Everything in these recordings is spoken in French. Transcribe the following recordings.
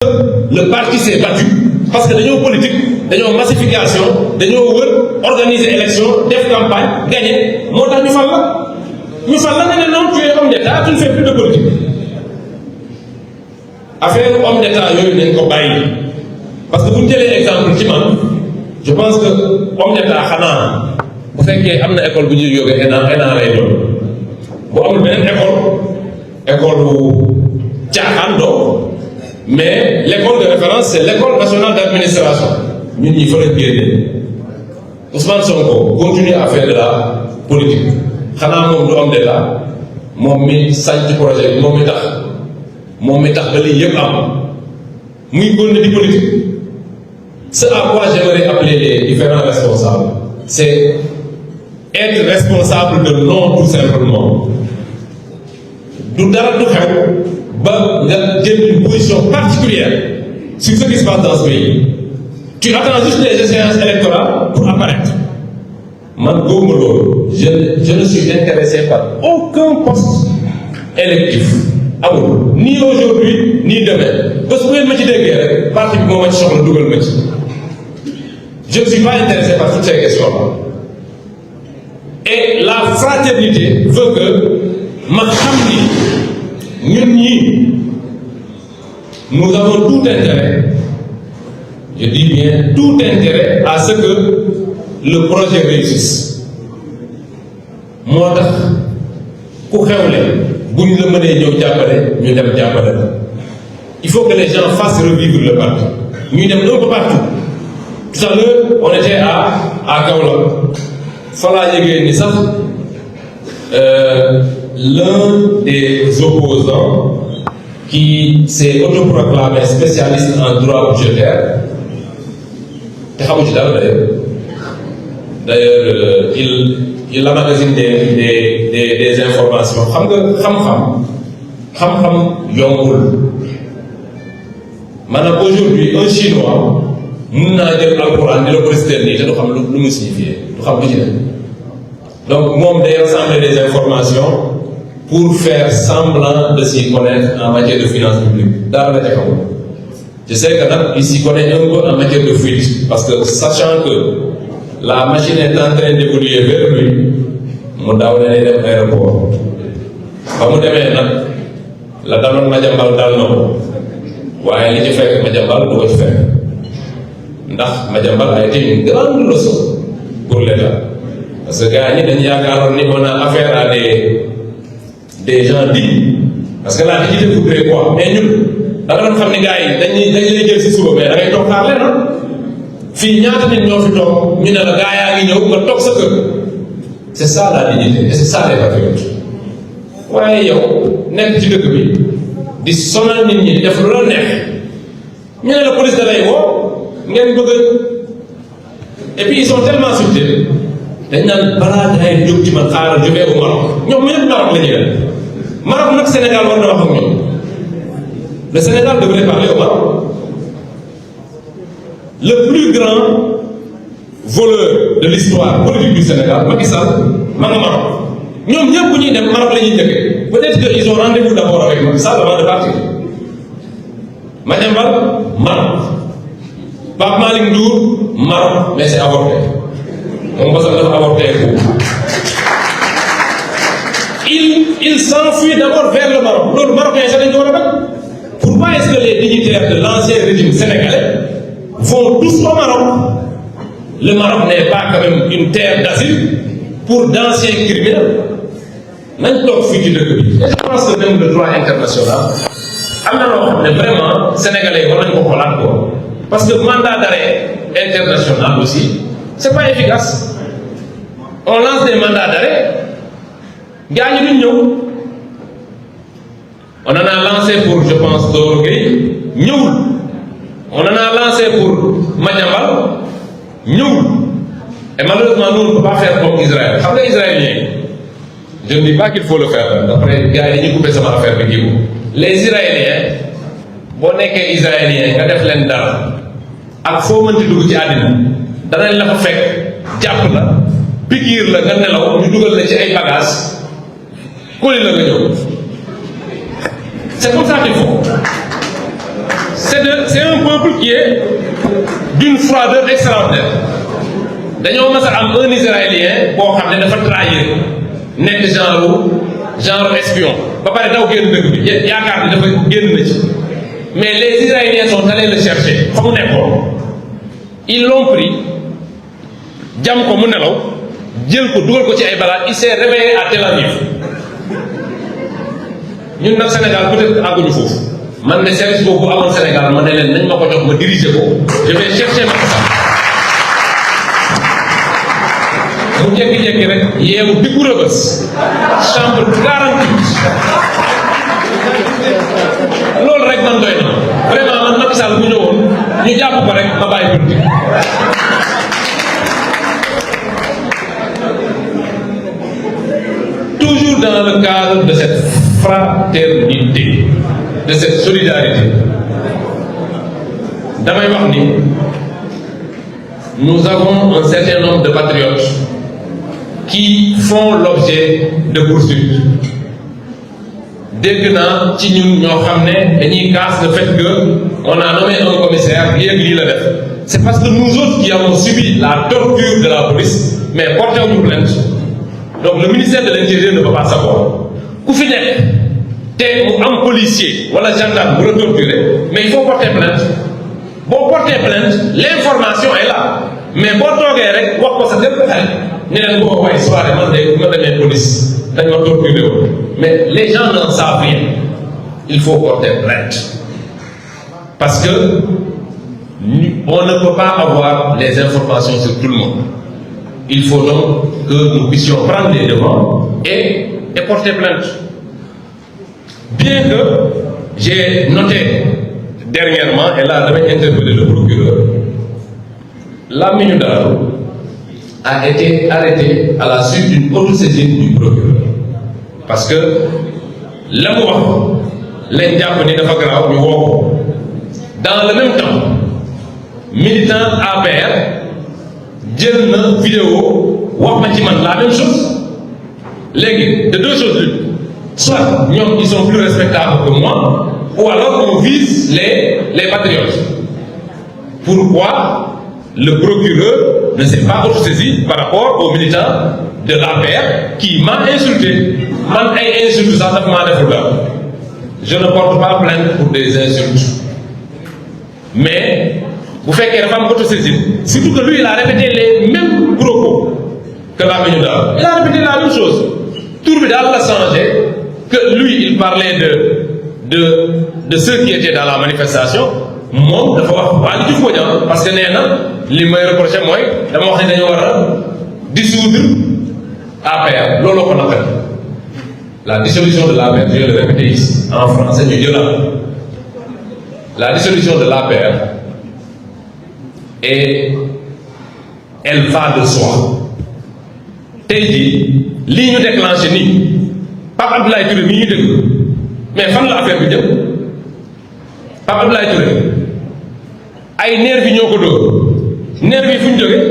Le parti s'est battu parce que dañoo politique dañoo massification dañoo wër organiser élection def campagne gagner moo tax ñu fal la nga ne non tu es homme d'état tu ne fais plus de politique affaire homme d'état yooyu nañ ko bàyyi parce que bu ñu jëlee exemple ci man je pense que homme d'état xanaa bu fekkee am na école bu ñuy yóbbee ENA lay doon bu amul beneen école bu caaxaan doo mais l'école de référence c'est l'école nationale d'administration ñun ñi fa la génne Ousmane Sonko continue à faire de la politique xanaa moom du homme d'état moom mi sànc projet bi moom mi tax ba lii yëpp am muy continuer di politique. Ce à quoi j'aimerais appeler les différents responsables c'est être responsable de non tout simplement du dara du xew ba nga jël une position particulière sur ce qui se passe dans ce pays tu attends juste les échéances électorales pour apparaître man góobu loolu je ne suis intéressé par aucun poste électif amul ni aujourd'hui ni demain parce que bu ngeen ma ci déggee rek parti bi moo ma ci soxla dugal ma ci je ne suis pas intéressé par toutes ces questions-là et la fraternité veut que ma xam ni ñun ñii nous avons tout intérêt je dis bien tout intérêt à ce que le projet réussisse moo tax ku xewle bu ñu la mënee ñëw jàppale ñu dem jàppale la il faut que les gens fassent revivre le parti ñuy dem un peu partout tout à l'heure on était à Kaolack fa laa yëgee ni sax l'un des opposants qui s'est autoproclamé spécialiste en droit budgétaire te xamu ci dara d'ailleurs il emmagasine des informations xam nga xam-xam yombul maanaam aujourd'hui un chinois mun naa jël alxuraan di la ko réciter nii te du xam lu mu signifié du xam lu ci ne donc moom day rassembler des informations pour faire semblant de s'y connaître en matière de finances publiques dara la ca xamul je sais que nag il s'y connaît un peu en matière de fuite parce que sachant que la machine est en train d'évoluer vers lui mu daaw ne dem aéroport ba mu demee nag la daloon Madiambal dal na ko waaye li ci fekk Madiambal du ko ci fekk ndax Madiambal a été une grande leçon pour l'État parce que gars ñi dañu yaakaaroon ni on a affaire à des gens dignes parce que la dignité voudrait quoi mais ñun da nga doon xam ni gars yi dañ lay jël si suba mais da ngay toog xaar leen fii ñaata nit ñoo fi toog ñu ne la gaa yaa ngi ñëw nga toog sa kër c'est ça la dignité et c'est ça les patriotes waaye yow nekk ci dëkk bi di sonal nit ñi di def lu la neex ñu ne la police da lay woo ngeen bëgg et puis ils sont tellement subtils dañ naan balaa gaa yi jóg ci man xaaral je vais au Maroc ñoom ñëpp Maroc la ñuy def Maroc nag Sénégal war na wax ak ñoom le Sénégal devrait parler au Maroc. Le plus grand voleur de l'histoire politique du Sénégal Macky Sall ma nga Maroc ñoom ñëpp bu ñuy dem Maroc la ñuy njëkkee peut-être que ils ont rendez-vous d'abord avec Macky Sall avant de partir Madiambal Maroc Pape Malick Ndour Maroc mais c'est avorté moom parce que dafa avorté il s'enfuit d'abord vers le Maroc loolu Marocain sax dañu ko war a def pourquoi est-ce que les dignitaires de l'ancien régime sénégalais vont tous au Maroc. Le Maroc n'est pas quand même une terre d'asile pour d'anciens criminels. nañ toog fii ci dëkk bi. je pense que même le droit international am na loo xam ne vraiment sénégalais war nañ ko xoolaat ko parce que mandat d'arrêt international aussi c'est pas efficace on lance des mandats d'arrêt gars ñi duñ ñëw on en a lancé pour je pense Doro Gueye ñëwul. On en a lancé pour Madiambal ñëwul et malheureusement nous on ne peut pas faire comme Israël xam nga israélien je ne dis pas qu'il faut le faire d'après gars yi dañuy couper sama affaire bi kii les israéliens boo nekkee israélien nga def leen dara ak foo mënti dugg ci àddina danañ la fa fekk jàpp la pikiir la nga nelaw ñu dugal la ci ay bagages kuli la nga ñëw c'est comme ça qu'il faut c'est un peuple qui est d'une froideur extraordinaire. Dañoo mas a am un Israélien boo xam ne dafa trahir nekk genre espion ba pare daw génn dëkk bi yaakaar ni dafa génn na ci mais les Israéliens sont allés le chercher fa mu nekkoon ils l'ont pris jam ko mu nelaw jël ko dugal ko ci ay balaat il s'est réveillé à Tel Aviv ñun nag Sénégal peut-être àgguñu foofu man ne service boobu bu amoon Sénégal ma ne leen nañ ma ko jox ma diriger ko je vais chercher Macky Sall mu jékki-jékki rek yeewu diggu Rebeuss chambre 48 loolu rek man doy na vraiment man Macky Sall bu ñëwoon ñu jàpp ko rek ma bàyyi politique. Toujours dans le cadre de cette fraternité, de cette solidarité, damay wax ni nous avons un certain nombre de patriotes qui font l'objet de poursuites. Dégg naa ci ñun ñoo xam ne dañuy casse le fait que on a nommé un commissaire lii la def. C'est parce que nous autres qui avons subi la torture de la police mais porté wuñu plainte. Donc le ministère de l'Intérieur ne peut pas savoir ku fi nekk te mu am policier wala gendarme bu la torturer mais il faut porter plainte boo porter plainte l'information est là mais boo toogee rek wax ko sa lépp xel ñu ne boo waaye soirée man de ma demee police dañ ma torturer woon mais les gens n'en savent rien il faut porter plainte parce que on ne peut pas avoir les informations sur tout le monde. Il faut donc que nous puissions prendre les devants et porter plainte. Bien que j'ai noté dernièrement, et là, j'avais interpellé le procureur, Lamine Darou a été arrêté à la suite d'une autosaisine du procureur. Parce que l'amour, l'indiaponi de Fagrao, dans le même temps, militant APR, jël na vidéo wax ma ci man la même chose léegi de deux choses l'une soit ñoom ils sont plus respectables que moi ou alors on vise les patriotes. Pourquoi le procureur ne s'est pas autosaisi par rapport au militant de l'APR qui m'a insulté man ay insultes sax dafa maa deful dara je ne porte pas plainte pour des insultes mais bu fekkee dafa am autosaisine surtout que lui il a répété les mêmes propos que Lamine Daouda il a répété la même chose tur bi daal la changé que lui il parlait de ceux qui étaient dans la manifestation moom dafa wax Waly Diouf Bodiang parce que nee na li may reproché mooy dama wax ne dañu war a dissoudre APR looloo ko naqari la dissolution de l'APR je vais le répéter ici en français ñu jëlaat la dissolution de l'APR et elle va de soi tey jii lii ñu déclenché nii Pape Abdoulaye Touré mii ñu déglu mais fan la affaire bi jëm Pape Abdoulaye Touré ay nervi ñoo ko dóor nervi fu ñu jógee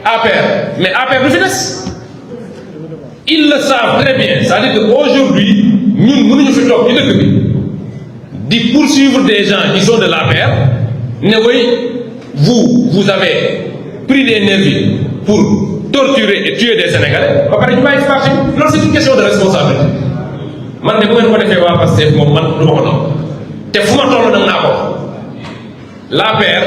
APR mais APR du fi des ils le savent très bien c'est-à-dire que aujourd'hui ñun mënuñu fi toog ci dëkk bi di poursuivre des gens qui sont de l'APR ne way vous avez pris des nervis pour torturer et tuer des Sénégalais ba pare ñu bàyyi ci parti bi loolu c'est une question de responsabilité man de bu ngeen ko defee waa Pastef moom man du ma ko noonu te fu ma toll nag naa ko l'APR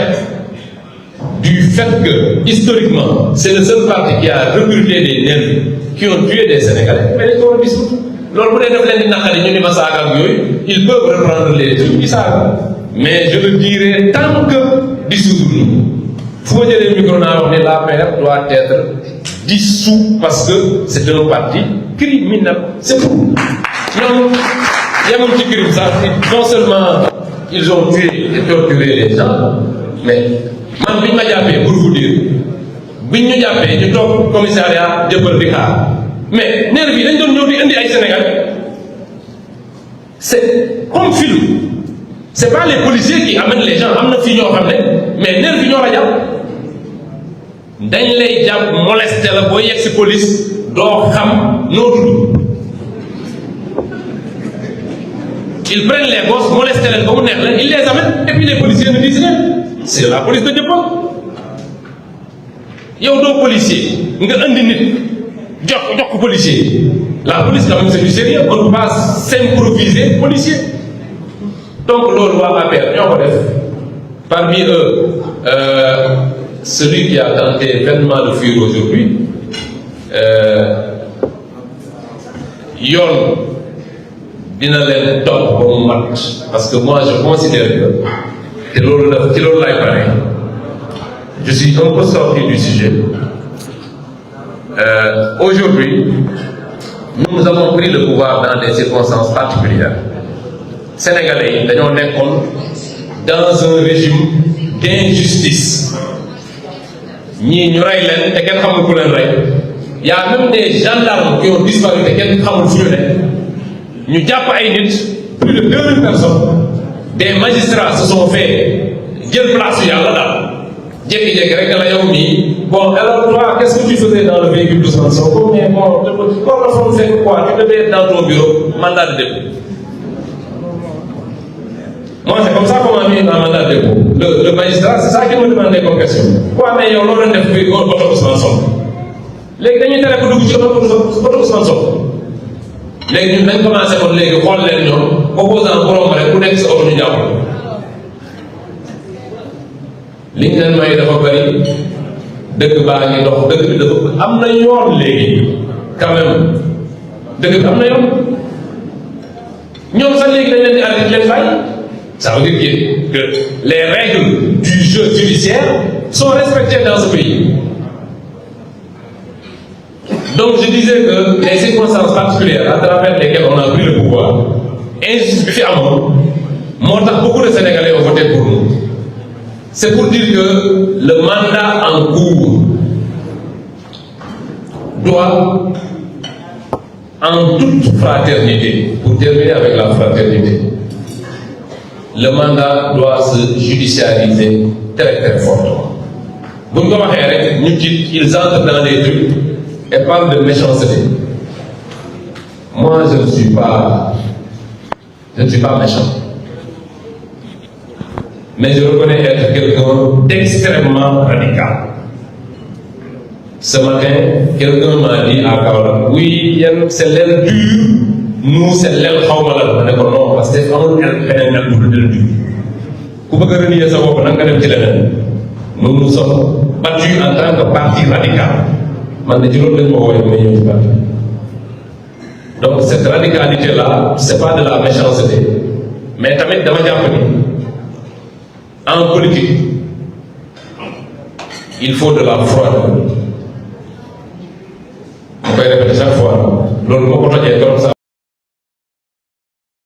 du fait que historiquement c'est le seul parti qui a recruté des nervis qui ont tué des Sénégalais mais dañ ko war a dissoudre loolu bu dee def leen di naqari ñu ni ma saaga ak yooyu ils peuvent reprendre les trucs yi saaga mais je le dirai tant que dissoudre ñu fu ma jëlee micro naa wax ne l'APR doit être dissous parce que c'est un parti criminel c'est tout ñoom yemuñ ci crime sax non seulement ils ont tué et torturé les gens mais man biñ ma jàppee pour vous dire biñ ñu jàppee ñu toog commissariat jëppal di xaar mais nervi bi dañ doon ñëw di indi ay Sénégal c'est comme film c'est pas les policiers qui amènent les gens am na fii ñoo xam ne mais nervi ñoo la jàpp dañ lay jàpp molesté la boo yegg si police doo xam noo tudd ils prennent les gosses molestent leen ba mu neex leen ils les amènent et puis les policiers ne disent rien. C'est la police de Dieuppeul. yow doo policier nga andi nit jox ko policier la police quand même c'est du sérieux on ne peut pas s'improviser policier. donc loolu waa APR ñoo ko def parmi eux celui qui a tenté vainement de fuir aujourd'hui yoon dina leen topp ba mu mat parce que moi je considère que te loolu la ci loolu laay pare je suis un peu sorti du sujet. Aujourd'hui nous avons pris le pouvoir dans des circonstances particulières. Sénégalais yi dañoo nekkoon dans un régime d'injustice ñii ñu rey leen te kenn xamul ku leen rey. y a même des gendarmes qui ont disparu te kenn xamul fu ñu ne ñu jàpp ay nit plus de 2000 personnes des magistrats se sont fait jël place yàlla daal jékki-jékki rek la yow nii bon alors toi qu'est-ce que tu faisais dans le véhicule d'Ousmane Sonko mais bon comme la forme fait quoi tu devais être dans ton bureau mandat de dépôt. Moi c'est comme ça qu'on m'a mis un mandat de dépôt le magistrat c'est ça qui me demandait comme question quoi mais yow loolu def bi oto Ousmane Sonko léegi dañuy tere ko dugg ci oto Ousmane Sonko léegi ñun dañ commencé kon léegi xool leen ñoom opposant borom rek ku nekk sa oto ñu jàpp li ñu leen may dafa bari dëkk baa ngi dox dëkk bi dafa am na yoon léegi quand même dëkk bi am na yoon ñoom sax léegi dañ leen di arrêté leen fay ça veut dire que les règles du jeu judiciaire sont respectées dans ce pays. Donc je disais que les circonstances particulières à travers lesquelles on a pris le pouvoir injustice bi fi amoon moo tax beaucoup de Sénégalais ont voté pour nous. C'est pour dire que le mandat en cours doit, en toute fraternité, pour terminer avec la fraternité, le mandat doit se judiciariser très très fortement. Vous me dites, ils entrent dans des trucs et parlent de méchanceté. Moi, je ne suis pas méchant. Mais je reconnais être quelqu'un d'extrêmement radical. Ce matin, quelqu'un m'a dit à Kaolack, oui, c'est l'aile dure, nous c'est l'aile xawma la. Non, parce que amul aile beneen aile bu dul dur. Ku bëgg a renier sa bopp nag nga dem ci leneen. Nous nous sommes battus en tant que parti radical. Man de ci loolu lañ ma woowee ba ñëw ci parti. Donc cette radicalité-là, c'est pas de la méchanceté, mais tamit dama jàpp ni en politique, il faut de la froideur. On peut répéter chaque fois. Loolu moo ko tojee comme ça.